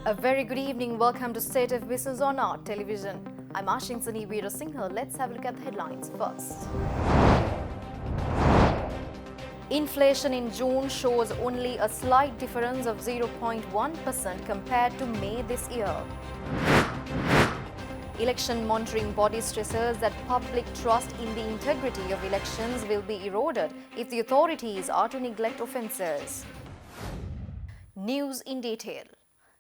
A very good evening. Welcome to State of Business on our television. I'm Ashinsani Veerasinghe. Let's have a look at the headlines first. Inflation in June shows only a slight difference of 0.1% compared to May this year. Election monitoring body stresses that public trust in the integrity of elections will be eroded if the authorities are to neglect offences. News in detail.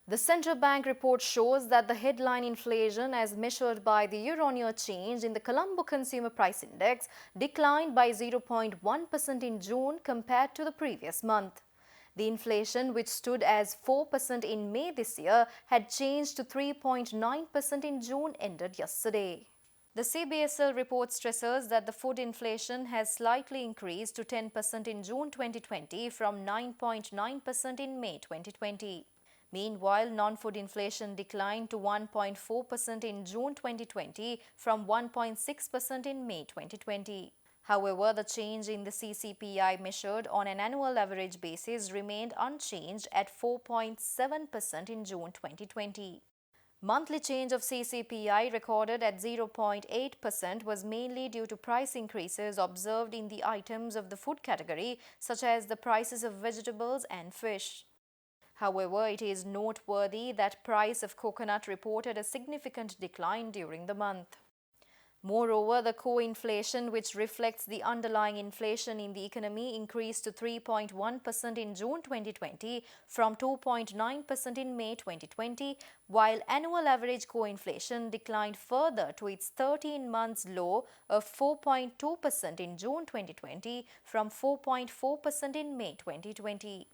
The central bank report shows that the headline inflation as measured by the year-on-year change in the Colombo Consumer Price Index declined by 0.1% in June compared to the previous month. The inflation, which stood as 4% in May this year, had changed to 3.9% in June ended yesterday. The CBSL report stresses that the food inflation has slightly increased to 10% in June 2020 from 9.9% in May 2020. Meanwhile, non-food inflation declined to 1.4% in June 2020 from 1.6% in May 2020. However, the change in the CCPI measured on an annual average basis remained unchanged at 4.7% in June 2020. Monthly change of CCPI recorded at 0.8% was mainly due to price increases observed in the items of the food category, such as the prices of vegetables and fish. However, it is noteworthy that price of coconut reported a significant decline during the month. Moreover, the core inflation, which reflects the underlying inflation in the economy, increased to 3.1% in June 2020 from 2.9% in May 2020, while annual average core inflation declined further to its 13 months low of 4.2% in June 2020 from 4.4% in May 2020.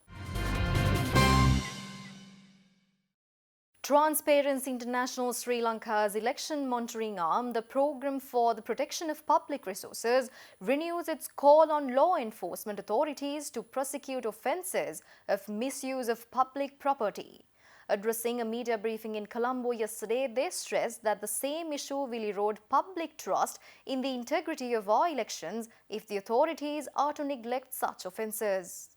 Transparency International Sri Lanka's election monitoring arm, the Programme for the Protection of Public Resources, renews its call on law enforcement authorities to prosecute offences of misuse of public property. Addressing a media briefing in Colombo yesterday, they stressed that the same issue will erode public trust in the integrity of our elections if the authorities are to neglect such offences.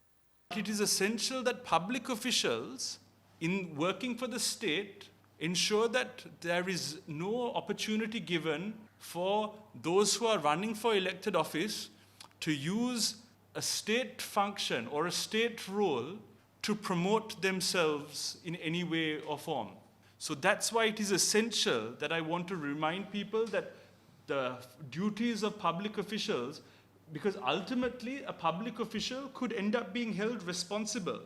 It is essential that public officials in working for the state ensure that there is no opportunity given for those who are running for elected office to use a state function or a state role to promote themselves in any way or form. So that's why it is essential that I want to remind people that the duties of public officials, because ultimately a public official could end up being held responsible.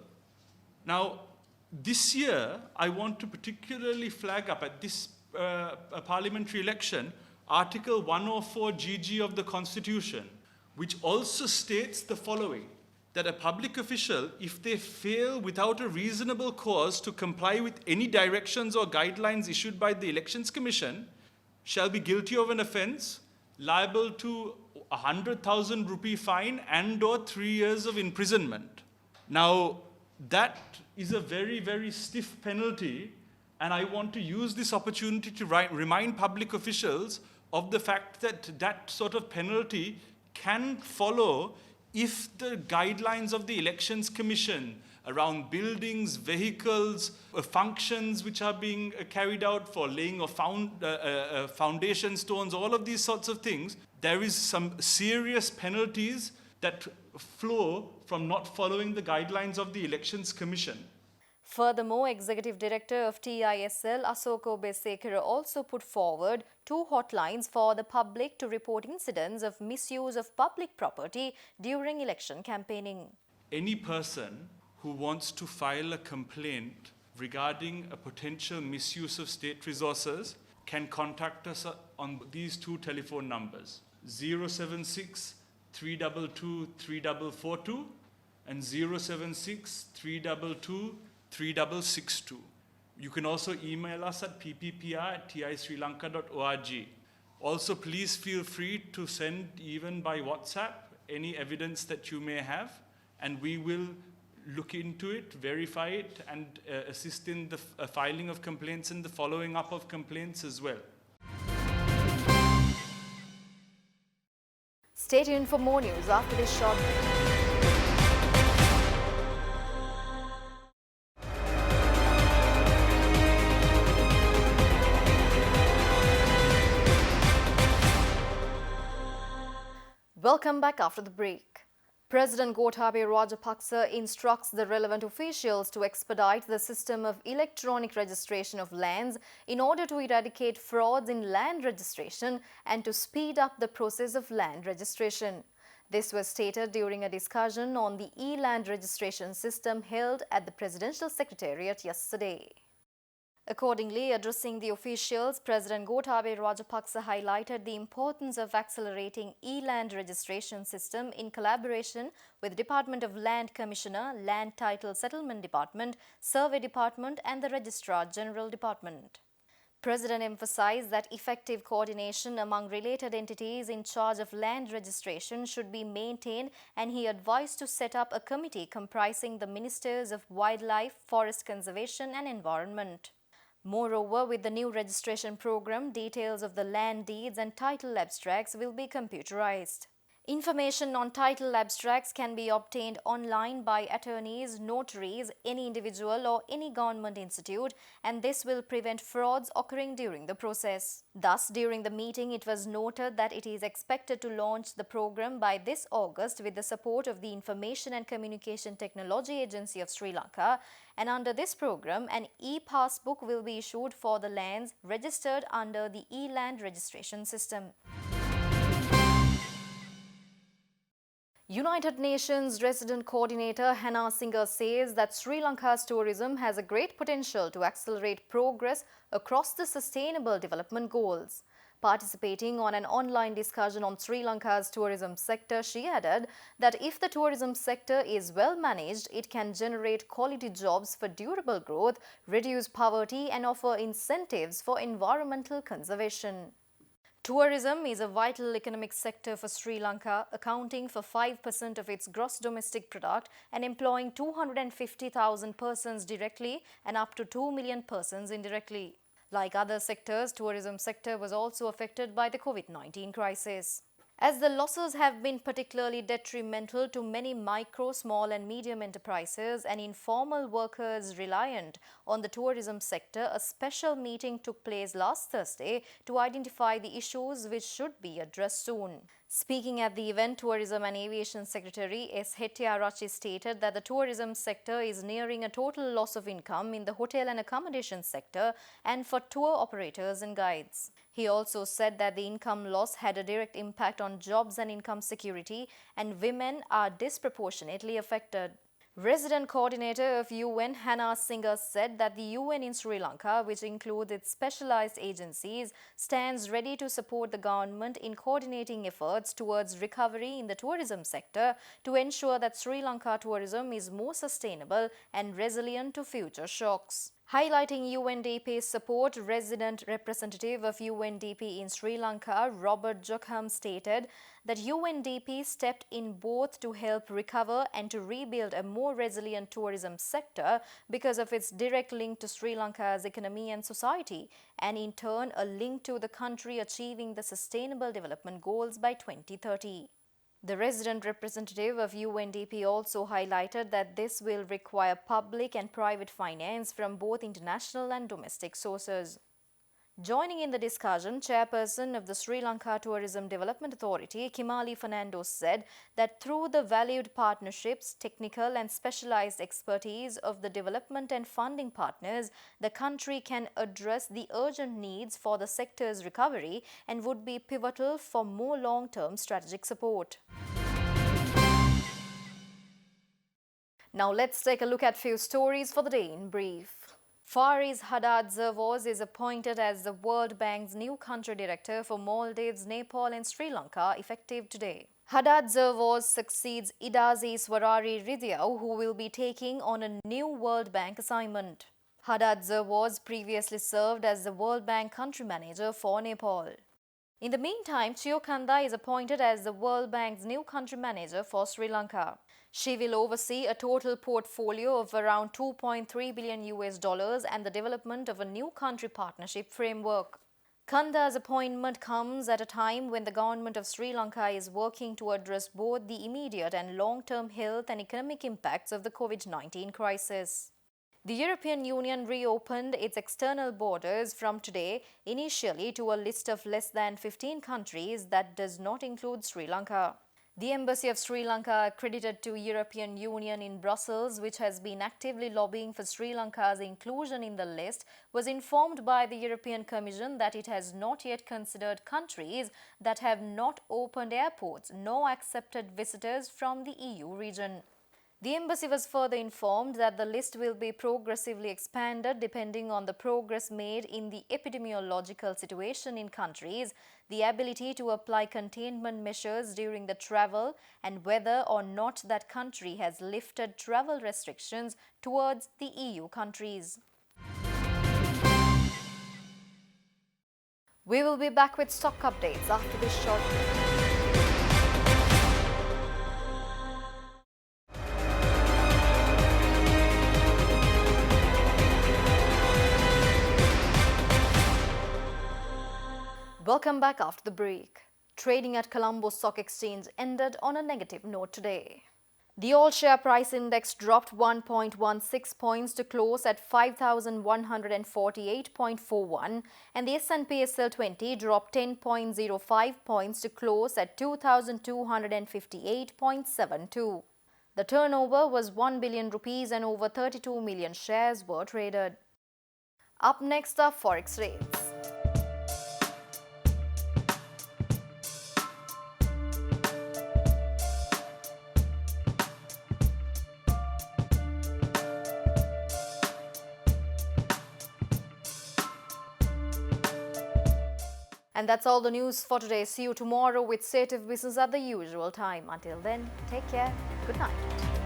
Now, this year, I want to particularly flag up at this parliamentary election Article 104 GG of the Constitution, which also states the following, that a public official, if they fail without a reasonable cause to comply with any directions or guidelines issued by the Elections Commission, shall be guilty of an offence, liable to a 100,000 rupee fine and/or 3 years of imprisonment. Now, that is a very, very stiff penalty, and I want to use this opportunity to remind public officials of the fact that that sort of penalty can follow if the guidelines of the Elections Commission around buildings, vehicles, functions which are being carried out for laying of foundation stones, all of these sorts of things, there is some serious penalties that flow from not following the guidelines of the Elections Commission. Furthermore, Executive Director of TISL, Asoko Besekera, also put forward 2 hotlines for the public to report incidents of misuse of public property during election campaigning. Any person who wants to file a complaint regarding a potential misuse of state resources can contact us on these 2 telephone numbers, 076 322 3442 and 076 322 3662. You can also email us at pppi@tisrilanka.org. Also, please feel free to send even by WhatsApp any evidence that you may have, and we will look into it, verify it, and assist in the filing of complaints and the following up of complaints as well. Stay tuned for more news after this short break. Welcome back after the break. President Gotabaya Rajapaksa instructs the relevant officials to expedite the system of electronic registration of lands in order to eradicate frauds in land registration and to speed up the process of land registration. This was stated during a discussion on the e-land registration system held at the Presidential Secretariat yesterday. Accordingly, addressing the officials, President Gotabaya Rajapaksa highlighted the importance of accelerating e-land registration system in collaboration with Department of Land Commissioner, Land Title Settlement Department, Survey Department and the Registrar General Department. President emphasized that effective coordination among related entities in charge of land registration should be maintained, and he advised to set up a committee comprising the Ministers of Wildlife, Forest Conservation and Environment. Moreover, with the new registration program, details of the land deeds and title abstracts will be computerized. Information on title abstracts can be obtained online by attorneys, notaries, any individual or any government institute, and this will prevent frauds occurring during the process. Thus, during the meeting, it was noted that it is expected to launch the program by this August with the support of the Information and Communication Technology Agency of Sri Lanka, and under this program, an e-passbook will be issued for the lands registered under the e-land registration system. United Nations Resident Coordinator Hannah Singer says that Sri Lanka's tourism has a great potential to accelerate progress across the Sustainable Development Goals. Participating on an online discussion on Sri Lanka's tourism sector, she added that if the tourism sector is well managed, it can generate quality jobs for durable growth, reduce poverty and offer incentives for environmental conservation. Tourism is a vital economic sector for Sri Lanka, accounting for 5% of its gross domestic product and employing 250,000 persons directly and up to 2 million persons indirectly. Like other sectors, tourism sector was also affected by the COVID-19 crisis. As the losses have been particularly detrimental to many micro, small and medium enterprises and informal workers reliant on the tourism sector, a special meeting took place last Thursday to identify the issues which should be addressed soon. Speaking at the event, Tourism and Aviation Secretary S. Hettiarachchi stated that the tourism sector is nearing a total loss of income in the hotel and accommodation sector and for tour operators and guides. He also said that the income loss had a direct impact on jobs and income security, and women are disproportionately affected. Resident Coordinator of UN Hannah Singer said that the UN in Sri Lanka, which includes its specialized agencies, stands ready to support the government in coordinating efforts towards recovery in the tourism sector to ensure that Sri Lanka tourism is more sustainable and resilient to future shocks. Highlighting UNDP's support, resident representative of UNDP in Sri Lanka, Robert Jokham, stated that UNDP stepped in both to help recover and to rebuild a more resilient tourism sector because of its direct link to Sri Lanka's economy and society, and in turn a link to the country achieving the Sustainable Development Goals by 2030. The resident representative of UNDP also highlighted that this will require public and private finance from both international and domestic sources. Joining in the discussion, Chairperson of the Sri Lanka Tourism Development Authority, Kimali Fernando, said that through the valued partnerships, technical and specialized expertise of the development and funding partners, the country can address the urgent needs for the sector's recovery and would be pivotal for more long-term strategic support. Now let's take a look at few stories for the day in brief. Faris Haddad Zervoz is appointed as the World Bank's new country director for Maldives, Nepal and Sri Lanka effective today. Haddad Zervoz succeeds Idazi Swarari Ridiau, who will be taking on a new World Bank assignment. Haddad Zervoz previously served as the World Bank country manager for Nepal. In the meantime, Chio Kanda is appointed as the World Bank's new country manager for Sri Lanka. She will oversee a total portfolio of around $2.3 billion and the development of a new country partnership framework. Kanda's appointment comes at a time when the government of Sri Lanka is working to address both the immediate and long-term health and economic impacts of the COVID-19 crisis. The European Union reopened its external borders from today, initially to a list of less than 15 countries that does not include Sri Lanka. The Embassy of Sri Lanka, accredited to European Union in Brussels, which has been actively lobbying for Sri Lanka's inclusion in the list, was informed by the European Commission that it has not yet considered countries that have not opened airports nor accepted visitors from the EU region. The embassy was further informed that the list will be progressively expanded depending on the progress made in the epidemiological situation in countries, the ability to apply containment measures during the travel, and whether or not that country has lifted travel restrictions towards the EU countries. We will be back with stock updates after this short break. Welcome back after the break. Trading at Colombo Stock Exchange ended on a negative note today. The all-share price index dropped 1.16 points to close at 5,148.41, and the S&P SL 20 dropped 10.05 points to close at 2,258.72. The turnover was 1 billion rupees and over 32 million shares were traded. Up next are forex rates. And that's all the news for today. See you tomorrow with State of Business at the usual time. Until then, take care. Good night.